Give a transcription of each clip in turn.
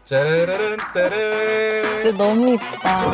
짜라란 따란. 진짜 너무 이쁘다.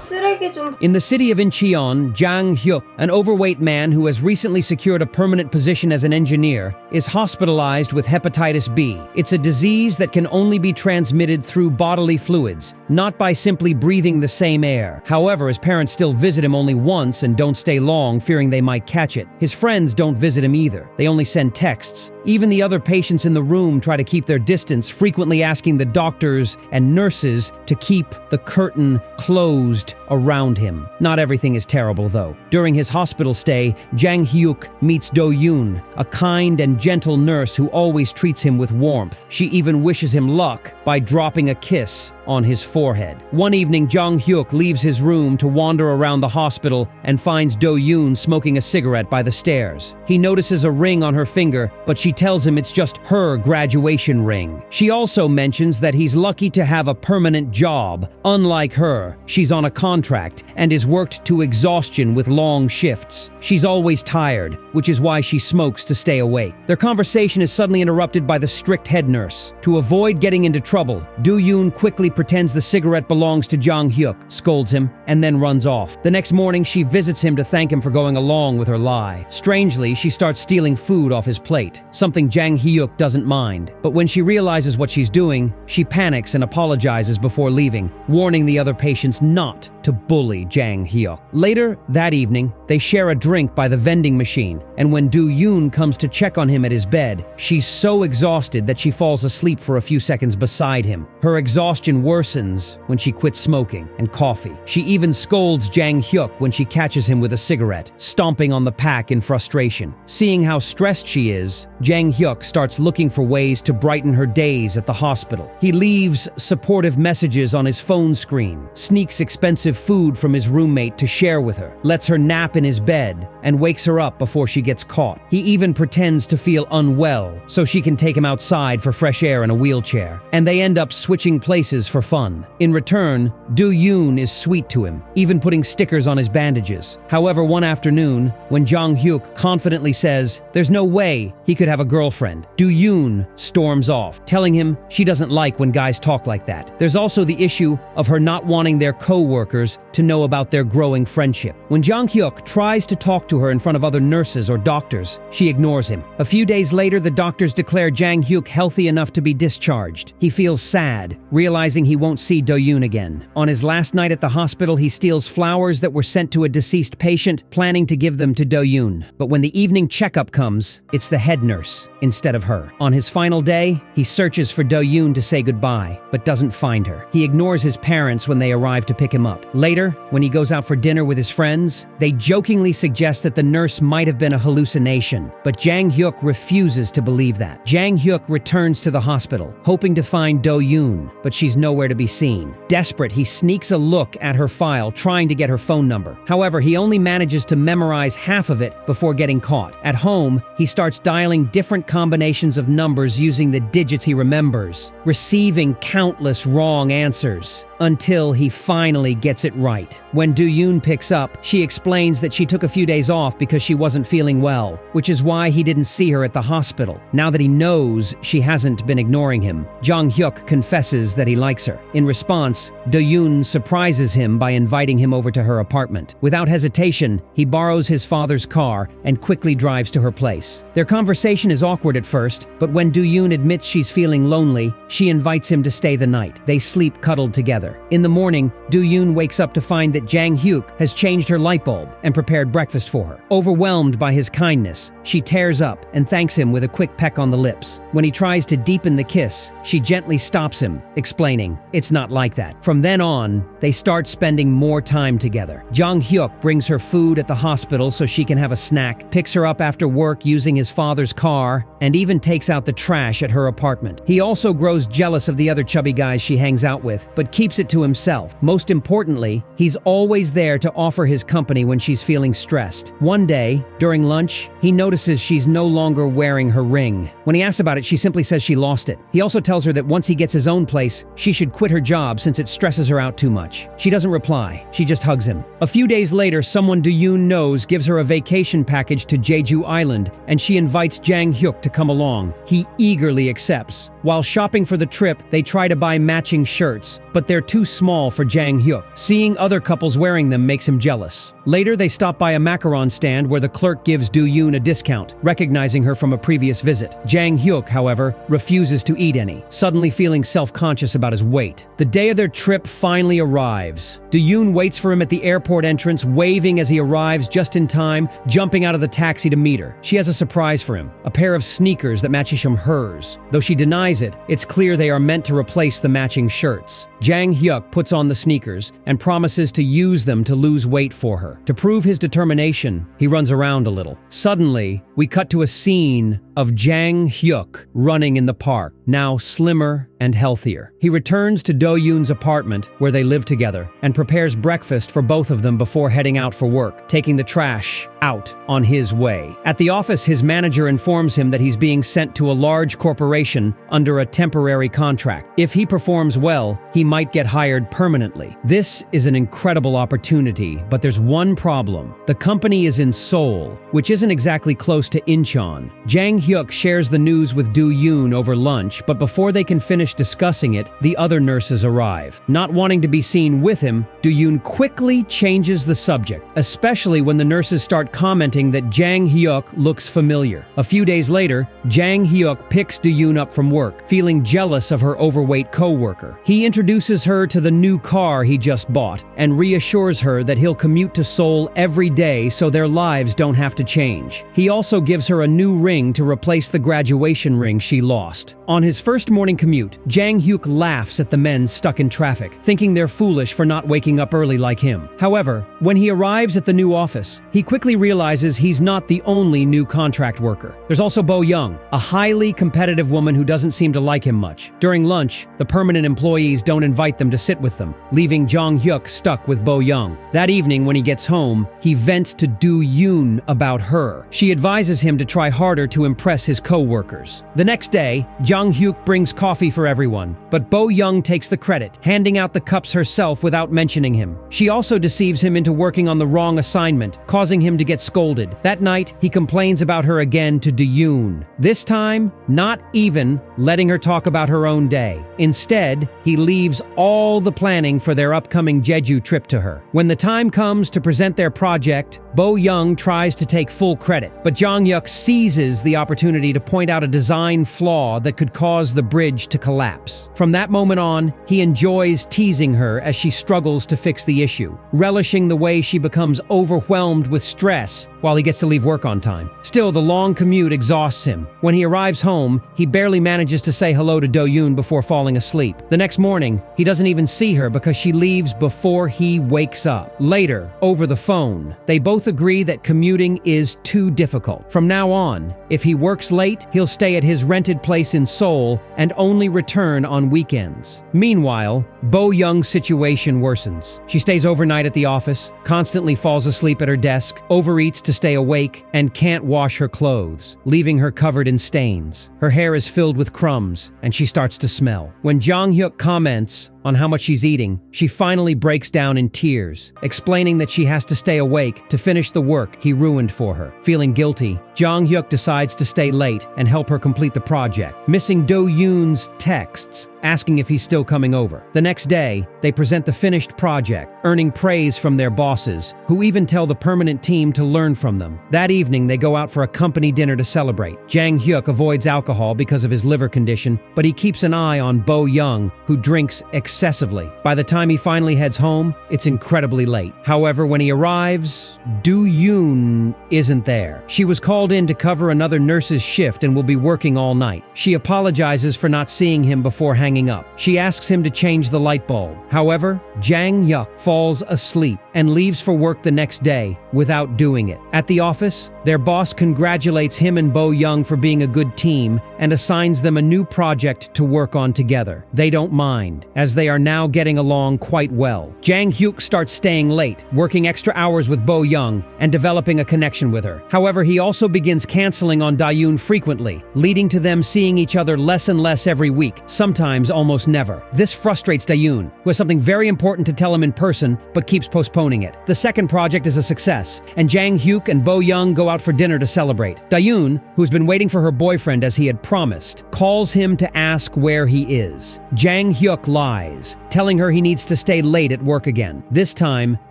쓰레기 좀. In the city of Incheon, Jang Hyuk, an overweight man who has recently secured a permanent position as an engineer, is hospitalized with hepatitis B. It's a disease that can only be transmitted through bodily fluids, not by simply breathing the same air. However, his parents still visit him only once and don't stay long, fearing they might catch it. His friends don't visit him either. They only send texts. Even the other patients in the room try to keep their distance, frequently asking the doctors and nurses to keep the curtain closed around him. Not everything is terrible, though. During his hospital stay, Jang Hyuk meets Do-yoon, a kind and gentle nurse who always treats him with warmth. She even wishes him luck by dropping a kiss on his forehead. One evening, Jang Hyuk leaves his room to wander around the hospital and finds Do-yoon smoking a cigarette by the stairs. He notices a ring on her finger, but she tells him it's just her graduation ring. She also mentions that he's lucky to have a permanent job. Unlike her, she's on a contract and is worked to exhaustion with long shifts. She's always tired, which is why she smokes to stay awake. Their conversation is suddenly interrupted by the strict head nurse. To avoid getting into trouble, Do-yoon quickly pretends the cigarette belongs to Jang Hyuk, scolds him, and then runs off. The next morning, she visits him to thank him for going along with her lie. Strangely, she starts stealing food off his plate, something Jang Hyuk doesn't mind. But when she realizes what she's doing, she panics and apologizes before leaving, warning the other patients not to bully Jang Hyuk. Later that evening, they share a drink by the vending machine, and when Do-yoon comes to check on him at his bed, she's so exhausted that she falls asleep for a few seconds beside him. Her exhaustion worsens when she quits smoking and coffee. She even scolds Jang Hyuk when she catches him with a cigarette, stomping on the pack in frustration. Seeing how stressed she is, Jang Hyuk starts looking for ways to brighten her days at the hospital. He leaves supportive messages on his phone screen, sneaks expensive food from his roommate to share with her, lets her nap in his bed, and wakes her up before she gets caught. He even pretends to feel unwell so she can take him outside for fresh air in a wheelchair, and they end up switching places for fun. In return, Do-yoon is sweet to him, even putting stickers on his bandages. However, one afternoon, when Jang Hyuk confidently says there's no way he could have a girlfriend, Do-yoon storms off, telling him she doesn't like when guys talk like that. There's also the issue of her not wanting their co-workers to know about their growing friendship. When Jang Hyuk tries to talk to her in front of other nurses or doctors, she ignores him. A few days later, the doctors declare Jang Hyuk healthy enough to be discharged. He feels sad, realizing he won't see Do-yoon again. On his last night at the hospital, he steals flowers that were sent to a deceased patient, planning to give them to Do-yoon. But when the evening checkup comes, it's the head nurse instead of her. On his final day, he searches for Do-yoon to say goodbye, but doesn't find her. He ignores his parents when they arrive to pick him up. Later, when he goes out for dinner with his friends, they jokingly suggest that the nurse might have been a hallucination, but Jang Hyuk refuses to believe that. Jang Hyuk returns to the hospital, hoping to find Do-yoon, but she's nowhere to be seen. Desperate, he sneaks a look at her file, trying to get her phone number. However, he only manages to memorize half of it before getting caught. At home, he starts dialing different combinations of numbers using the digits he remembers, receiving countless wrong answers, until he finally gets it right. When Do-yoon picks up, she explains that she took a few days off because she wasn't feeling well, which is why he didn't see her at the hospital. Now that he knows she hasn't been ignoring him, Jang Hyuk confesses that he likes her. In response, Do-yoon surprises him by inviting him over to her apartment. Without hesitation, he borrows his father's car and quickly drives to her place. Their conversation is awkward at first, but when Do-yoon admits she's feeling lonely, she invites him to stay the night. They sleep cuddled together. In the morning, Do-yoon wakes up to find that Jang Hyuk has changed her light bulb and prepared breakfast for her. Overwhelmed by his kindness, she tears up and thanks him with a quick peck on the lips. When he tries to deepen the kiss, she gently stops him, explaining, "It's not like that." From then on, they start spending more time together. Jang Hyuk brings her food at the hospital so she can have a snack, picks her up after work using his father's car, and even takes out the trash at her apartment. He also grows jealous of the other chubby guys she hangs out with, but keeps it to himself. Most importantly, he's always there to offer his company when she's feeling stressed. One day, during lunch, he notices she's no longer wearing her ring. When he asks about it, she simply says she lost it. He also tells her that once he gets his own place, she should quit her job since it stresses her out too much. She doesn't reply. She just hugs him. A few days later, someone Do-yoon knows gives her a vacation package to Jeju Island, and she invites Jang Hyuk to come along. He eagerly accepts. While shopping for the trip, they try to buy matching shirts, but they're too small for Jang Hyuk. Seeing other couples wearing them makes him jealous. Later, they stop by a macaron stand where the clerk gives Do-yoon a discount, recognizing her from a previous visit. Jang Hyuk, however, refuses to eat any, suddenly feeling self-conscious about his weight. The day of their trip finally arrives. Do-yoon waits for him at the airport entrance, waving as he arrives just in time, jumping out of the taxi to meet her. She has a surprise for him, a pair of sneakers that matches hers. Though she denies it, it's clear they are meant to replace the matching shirts. Jang Hyuk puts on the sneakers and promises to use them to lose weight for her. To prove his determination, he runs around a little. Suddenly, we cut to a scene of Jang Hyuk running in the park, now slimmer and healthier. He returns to Do-yoon's apartment, where they live together, and prepares breakfast for both of them before heading out for work, taking the trash out on his way. At the office, his manager informs him that he's being sent to a large corporation under a temporary contract. If he performs well, he might get hired permanently. This is an incredible opportunity, but there's one problem. The company is in Seoul, which isn't exactly close to Incheon. Jang Hyuk shares the news with Do-yoon over lunch, but before they can finish discussing it, the other nurses arrive. Not wanting to be seen with him, Do-yoon quickly changes the subject, especially when the nurses start commenting that Jang Hyuk looks familiar. A few days later, Jang Hyuk picks Do-yoon up from work, feeling jealous of her overweight co-worker. He introduces her to the new car he just bought and reassures her that he'll commute to Seoul every day so their lives don't have to change. He also gives her a new ring to replace the graduation ring she lost. On his first morning commute, Jang Hyuk laughs at the men stuck in traffic, thinking they're foolish for not waking up early like him. However, when he arrives at the new office, he quickly realizes he's not the only new contract worker. There's also Bo Young, a highly competitive woman who doesn't seem to like him much. During lunch, the permanent employees don't invite them to sit with them, leaving Jang Hyuk stuck with Bo Young. That evening, when he gets home, he vents to Do-yoon about her. She advises him to try harder to impress his co-workers. The next day, Jang Hyuk brings coffee for everyone, but Bo Young takes the credit, handing out the cups herself without mentioning him. She also deceives him into working on the wrong assignment, causing him to get scolded. That night, he complains about her again to Do-yoon. This time, not even letting her talk about her own day. Instead, he leaves all the planning for their upcoming Jeju trip to her. When the time comes to present their project, Bo Young tries to take full credit, but Jang Hyuk seizes the opportunity to point out a design flaw that could cause the bridge to collapse. From that moment on, he enjoys teasing her as she struggles to fix the issue, relishing the way she becomes overwhelmed with stress while he gets to leave work on time. Still, the long commute exhausts him. When he arrives home, he barely manages to say hello to Do-yoon before falling asleep. The next morning, he doesn't even see her because she leaves before he wakes up. Later, over the phone, they both agree that commuting is too difficult. From now on, if he works late, he'll stay at his rented place in Seoul and only return on weekends. Meanwhile, Bo Young's situation worsens. She stays overnight at the office, constantly falls asleep at her desk, overeats to stay awake, and can't wash her clothes, leaving her covered in stains. Her hair is filled with crumbs, and she starts to smell. When Jang Hyuk comments on how much she's eating, she finally breaks down in tears, explaining that she has to stay awake to finish the work he ruined for her. Feeling guilty, Jang Hyuk decides to stay late and help her complete the project, missing Do-yoon's texts asking if he's still coming over. The next day, they present the finished project, earning praise from their bosses, who even tell the permanent team to learn from them. That evening, they go out for a company dinner to celebrate. Jang Hyuk avoids alcohol because of his liver condition, but he keeps an eye on Bo Young, who drinks excessively. By the time he finally heads home, it's incredibly late. However, when he arrives, Do-yoon isn't there. She was called in to cover another nurse's shift and will be working all night. She apologizes for not seeing him before hanging up. She asks him to change the light bulb. However, Jang Hyuk falls asleep and leaves for work the next day without doing it. At the office, their boss congratulates him and Bo Young for being a good team and assigns them a new project to work on together. They don't mind. As they they are now getting along quite well. Jang Hyuk starts staying late, working extra hours with Bo Young, and developing a connection with her. However, he also begins canceling on Da-yoon frequently, leading to them seeing each other less and less every week, sometimes almost never. This frustrates Da-yoon, who has something very important to tell him in person, but keeps postponing it. The second project is a success, and Jang Hyuk and Bo Young go out for dinner to celebrate. Da-yoon, who's been waiting for her boyfriend as he had promised, calls him to ask where he is. Jang Hyuk lies, telling her he needs to stay late at work again. This time,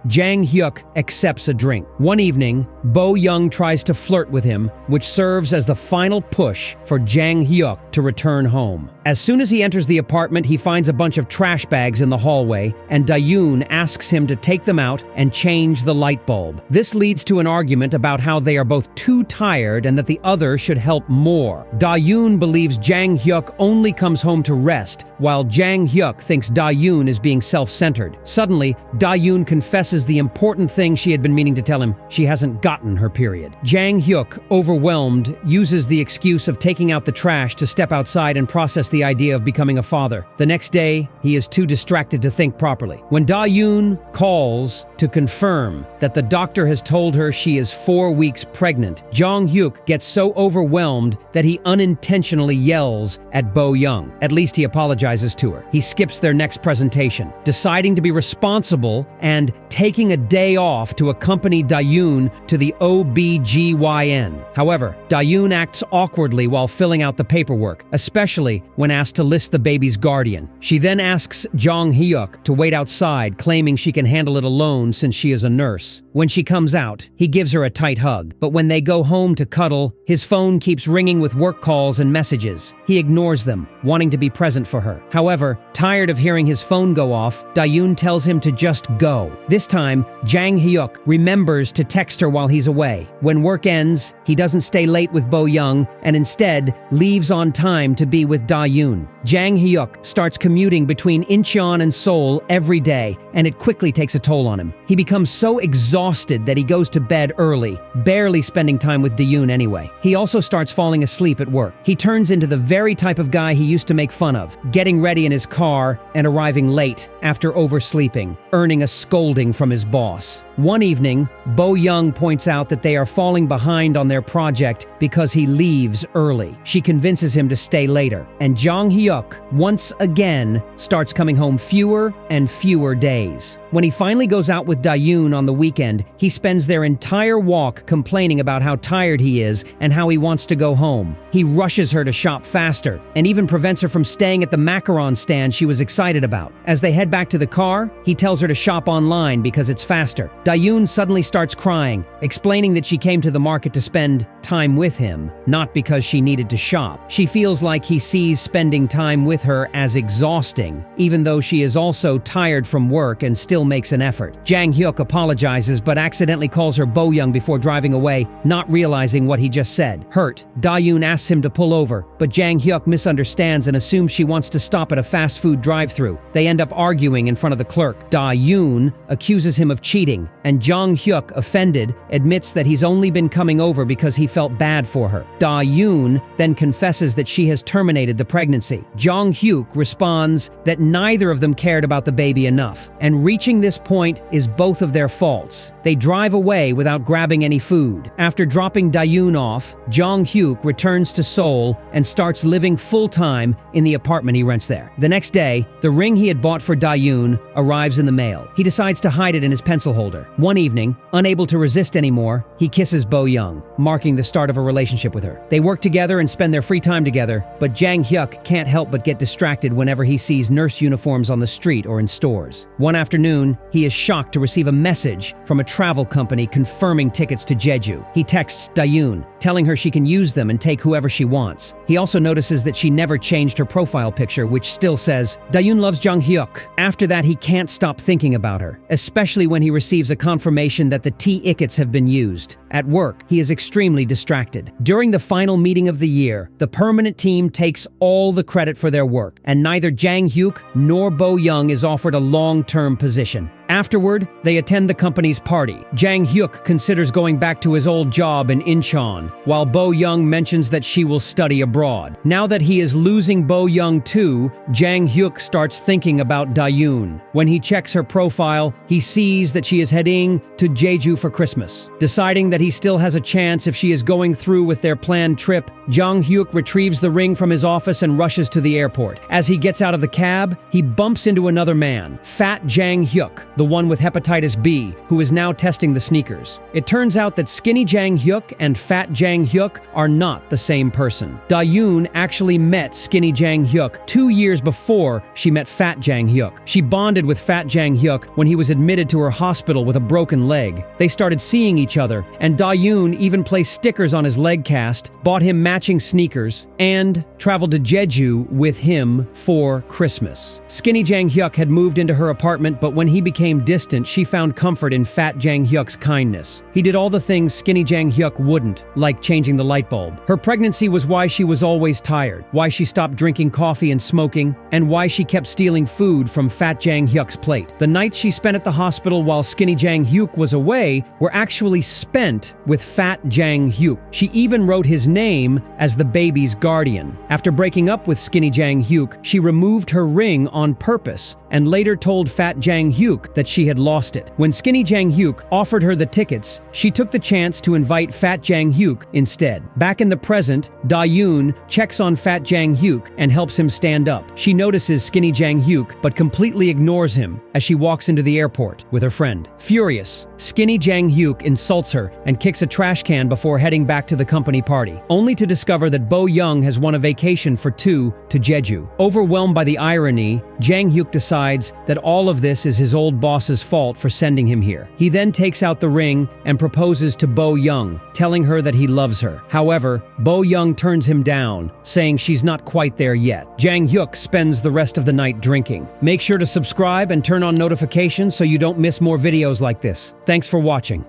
Jang Hyuk accepts a drink. One evening, Bo Young tries to flirt with him, which serves as the final push for Jang Hyuk to return home. As soon as he enters the apartment, he finds a bunch of trash bags in the hallway, and Da-yoon asks him to take them out and change the light bulb. This leads to an argument about how they are both too tired and that the other should help more. Da-yoon believes Jang Hyuk only comes home to rest, while Jang Hyuk thinks Da-yoon is being self-centered. Suddenly, Da-yoon confesses the important thing she had been meaning to tell him: she hasn't gotten her period. Jang Hyuk, overwhelmed, uses the excuse of taking out the trash to step outside and process the idea of becoming a father. The next day, he is too distracted to think properly. When Da-yoon calls to confirm that the doctor has told her she is 4 weeks pregnant, Jang Hyuk gets so overwhelmed that he unintentionally yells at Bo Young. At least he apologizes to her. He skips their next presentation, deciding to be responsible and taking a day off to accompany Da-yoon to the OBGYN. However, Da-yoon acts awkwardly while filling out the paperwork, especially when asked to list the baby's guardian. She then asks Jang Hyuk to wait outside, claiming she can handle it alone since she is a nurse. When she comes out, he gives her a tight hug, but when they go home to cuddle, his phone keeps ringing with work calls and messages. He ignores them, wanting to be present for her. However, tired of hearing his phone go off, Da-yoon tells him to just go. This time, Jang Hyuk remembers to text her while he's away. When work ends, he doesn't stay late with Bo Young and instead leaves on time to be with Da-yoon. Jang Hyuk starts commuting between Incheon and Seoul every day, and it quickly takes a toll on him. He becomes so exhausted that he goes to bed early, barely spending time with Da-yoon anyway. He also starts falling asleep at work. He turns into the very type of guy he used to make fun of, getting ready in his car and arriving late after oversleeping, earning a scolding from his boss. One evening, Bo Young points out that they are falling behind on their project because he leaves early. She convinces him to stay later, and Jang Hyuk once again starts coming home fewer and fewer days. When he finally goes out with Da-yoon on the weekend, he spends their entire walk complaining about how tired he is and how he wants to go home. He rushes her to shop faster and even prevents her from staying at the macaron stand she was excited about. As they head back to the car, he tells her to shop online because it's faster. Da-yoon suddenly starts crying, explaining that she came to the market to spend time with him, not because she needed to shop. She feels like he sees spending time with her as exhausting, even though she is also tired from work and still makes an effort. Jang Hyuk apologizes but accidentally calls her Bo Young before driving away, not realizing what he just said. Hurt, Da-yoon asks him to pull over, but Jang Hyuk misunderstands and assumes she wants to stop at a fast food drive-thru. They end up arguing in front of the clerk. Da-yoon accuses him of cheating, and Jang Hyuk, offended, admits that he's only been coming over because he felt bad for her. Da-yoon then confesses that she has terminated the pregnancy. Jang Hyuk responds that neither of them cared about the baby enough, and reaching this point is both of their faults. They drive away without grabbing any food. After dropping Da-yoon off, Jang Hyuk returns to Seoul and starts living full-time in the apartment he rents there. The next day, the ring he had bought for Da-yoon arrives in the mail. He decides to hide it in his pencil holder. One evening, unable to resist anymore, he kisses Bo Young, marking the start of a relationship with her. They work together and spend their free time together, but Jang Hyuk can't help but get distracted whenever he sees nurse uniforms on the street or in stores. One afternoon, he is shocked to receive a message from a travel company confirming tickets to Jeju. He texts Da-yoon, telling her she can use them and take whoever she wants. He also notices that she never changed her profile picture, which still says, "Da-yoon loves Jang Hyuk." After that, he can't stop thinking about her, especially when he receives a confirmation that the T-ickets have been used. At work, he is extremely distracted. During the final meeting of the year, the permanent team takes all the credit for their work, and neither Jang Hyuk nor Bo Young is offered a long-term position. Afterward, they attend the company's party. Jang Hyuk considers going back to his old job in Incheon, while Bo Young mentions that she will study abroad. Now that he is losing Bo Young too, Jang Hyuk starts thinking about Dayoon. When he checks her profile, he sees that she is heading to Jeju for Christmas. Deciding that he still has a chance if she is going through with their planned trip, Jang Hyuk retrieves the ring from his office and rushes to the airport. As he gets out of the cab, he bumps into another man, Fat Jang Hyuk, the one with hepatitis B, who is now testing the sneakers. It turns out that Skinny Jang Hyuk and Fat Jang Hyuk are not the same person. Dayoon actually met Skinny Jang Hyuk 2 years before she met Fat Jang Hyuk. She bonded with Fat Jang Hyuk when he was admitted to her hospital with a broken leg. They started seeing each other, and Dayoon even placed stickers on his leg cast, bought him matching sneakers, and traveled to Jeju with him for Christmas. Skinny Jang Hyuk had moved into her apartment, but when he became distant, she found comfort in Fat Jang Hyuk's kindness. He did all the things Skinny Jang Hyuk wouldn't, like changing the light bulb. Her pregnancy was why she was always tired, why she stopped drinking coffee and smoking, and why she kept stealing food from Fat Jang Hyuk's plate. The nights she spent at the hospital while Skinny Jang Hyuk was away were actually spent with Fat Jang Hyuk. She even wrote his name as the baby's guardian. After breaking up with Skinny Jang Hyuk, she removed her ring on purpose and later told Fat Jang Hyuk that she had lost it. When Skinny Jang Hyuk offered her the tickets, she took the chance to invite Fat Jang Hyuk instead. Back in the present, Dayoon checks on Fat Jang Hyuk and helps him stand up. She notices Skinny Jang Hyuk but completely ignores him as she walks into the airport with her friend. Furious, Skinny Jang Hyuk insults her and kicks a trash can before heading back to the company party, only to discover that Bo Young has won a vacation for 2 to Jeju. Overwhelmed by the irony, Jang Hyuk decides that all of this is his old boss's fault for sending him here. He then takes out the ring and proposes to Bo Young, telling her that he loves her. However, Bo Young turns him down, saying she's not quite there yet. Jang Hyuk spends the rest of the night drinking. Make sure to subscribe and turn on notifications so you don't miss more videos like this. Thanks for watching.